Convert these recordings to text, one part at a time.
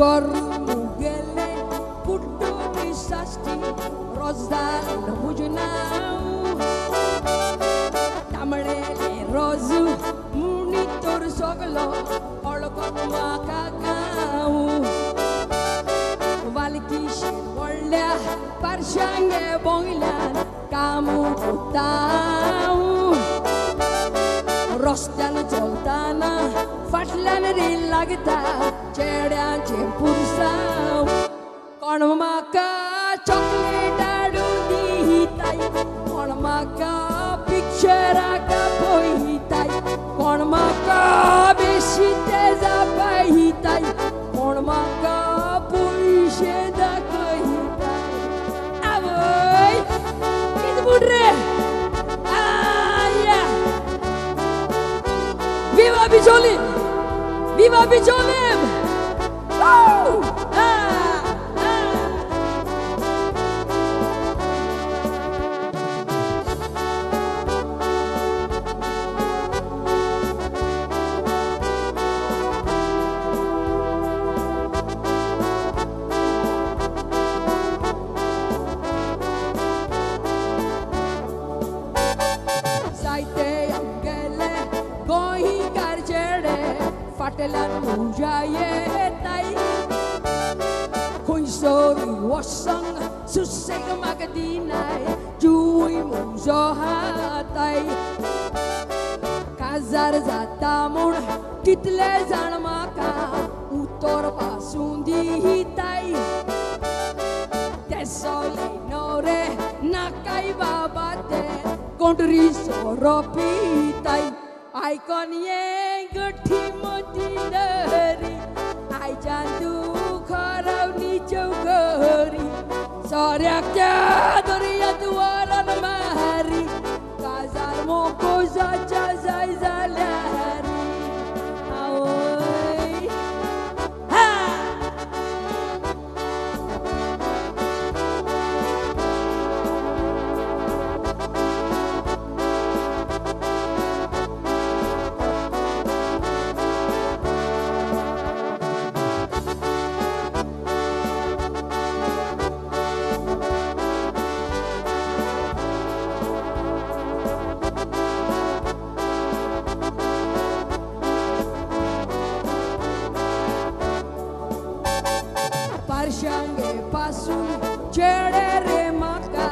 Goru mugele puttu nisasti rozdar mujnau tamdele rozu muni tor soglo olkotwa kakau valkish wolya parshange bonglan kamu kutau रस्त्यान चलताना फाटल्यान reel लागता चेड्यांचे पुरसांव कोण म्हाका chocolate हाडून दिताय कोण म्हाका पिक्चराक पळयताय कोण म्हाका बेशी तेजा पायताय कोण म्हाका पयशे दाखयताय आवय कितें म्हूण रे Viva Bijolim! Viva Bijolim! Woo! Fatelan mujayetai Kuisori wasang suseg magadinay Jui muzohatai Kazar zatamun kitle zan maka Utor pasun dihitai Tesoli nore nakai babate Kontri soropitai Icon ye gati moti dari Ai jantu kharau ni chokari Saryak jadori atwaran mahari Kazar moko zaja zai zalyari Aoi ha Parshange pasun chedere maka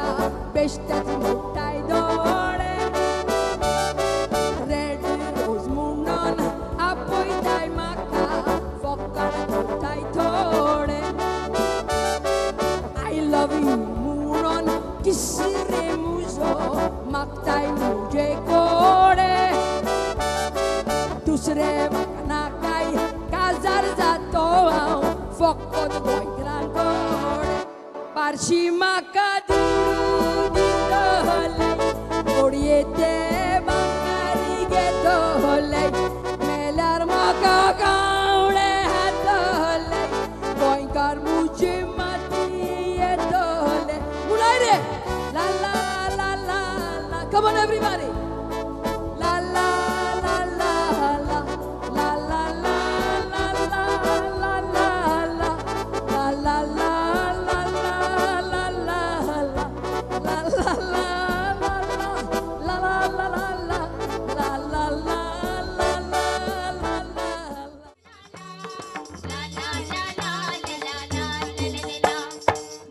bestat mutai dore Red rose munan apoi dai maka fokkan mutai thode I love you munan kisre muzo maktai mujhe kode dusre makna kai kazar zato fokod boy Parshi maka duru ditolai Oriete bangari getolai Melar maka kaule hatolai Boinkar mujhe mati etolai Mulai re La la la la la Come on everybody La la la la la La la la la la La la la La la la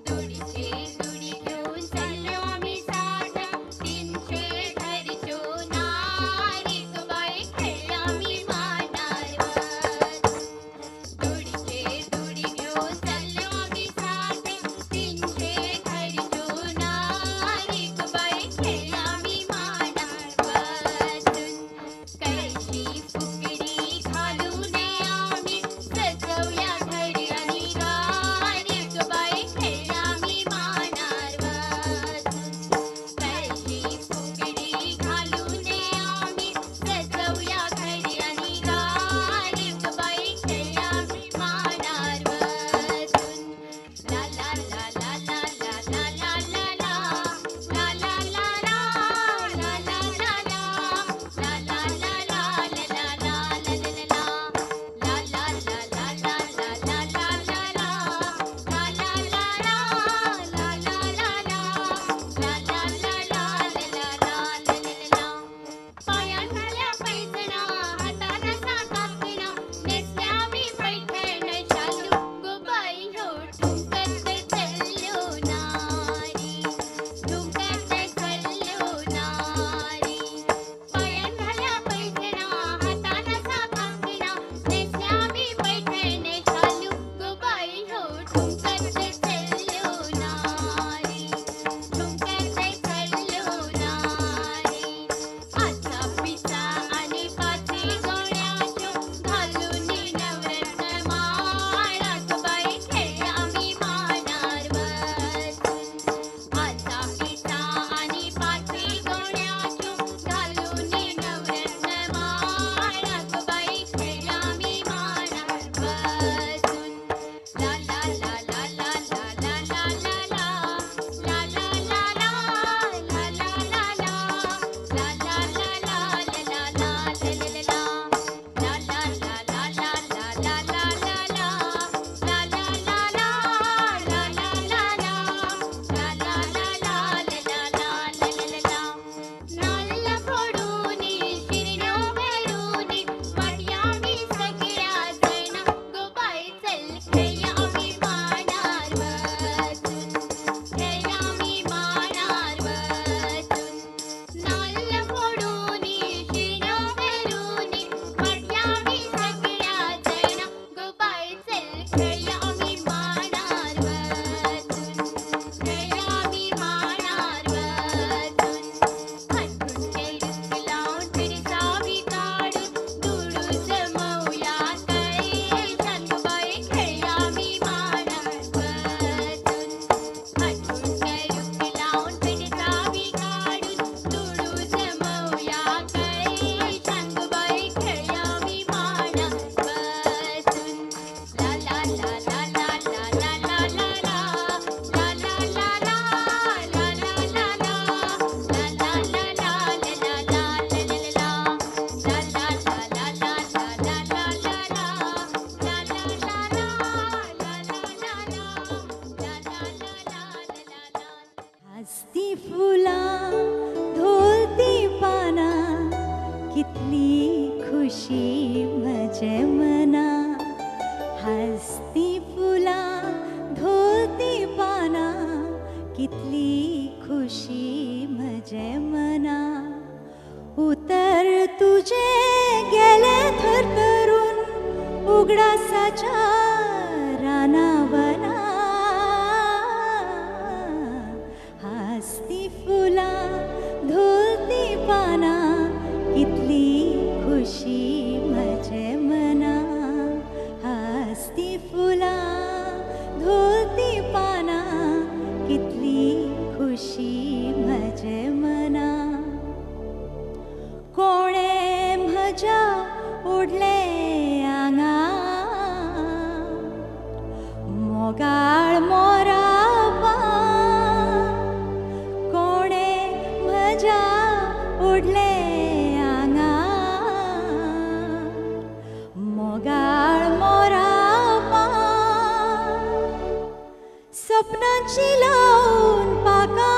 दुडी घेऊन चाललो आम्ही साठ 300 घरी फुलां धोलती पानां कितली खुशी म्हजे मना हसती फुलां धोलती पानां कितली खुशी म्हजे मना उतर तुझे गेले थरथरून उगडासाच्या रानावना हसती फुलां धोलती पानां कितली खुशी म्हजे मना हसती फुलां धोलती पानां कितली खुशी म्हजे मना कोणे म्हज्या ओडले आंगार मोगाळ मोरापा कोणे म्हज्या ओडले आंगार मोगाळ मोरापा सपनांची लावन पाकां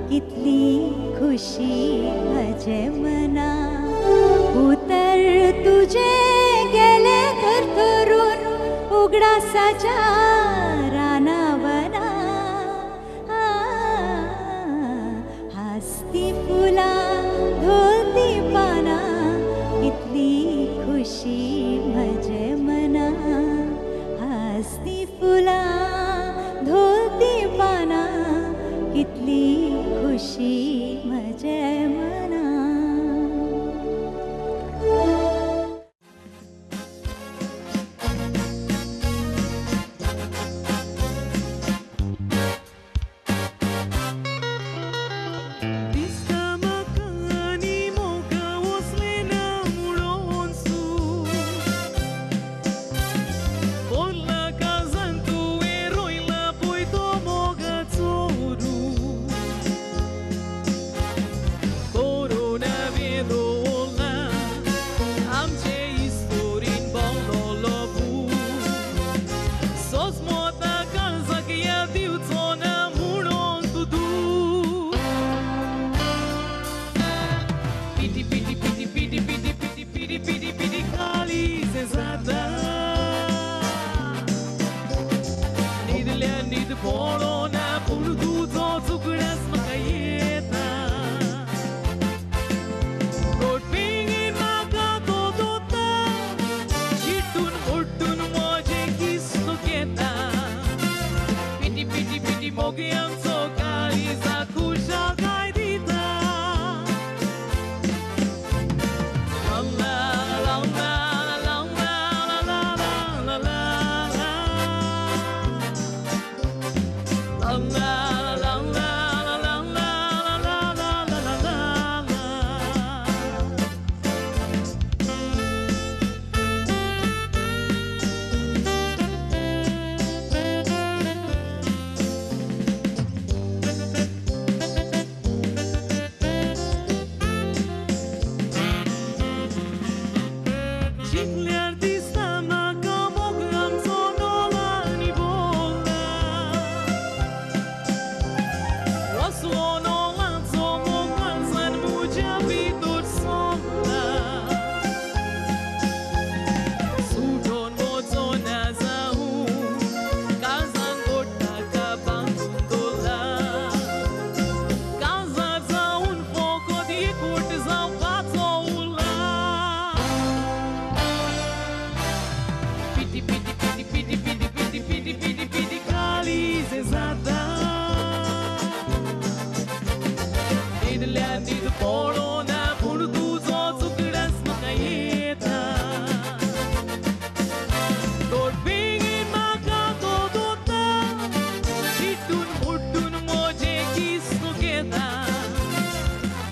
कितली खुशी म्हजे मना उतर तुझे गेले थरथरून उगडासाच्या रानावना हसती फुलां धोलती पानां कितली खुशी म्हजे मना हसती फुलां धोलती पानां कितली खुशी म्हजे मना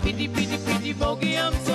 Pity, pity, pity, bogey, I'm so